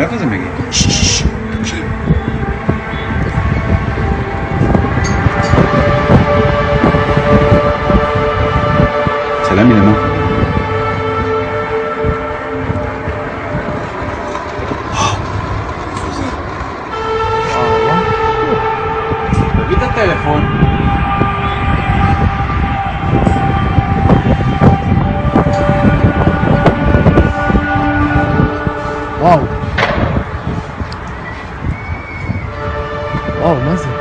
מאיפה זה מגיע? תקשיב. צלם מלמטה. תביא את הטלפון. וואו. וואו, מה זה?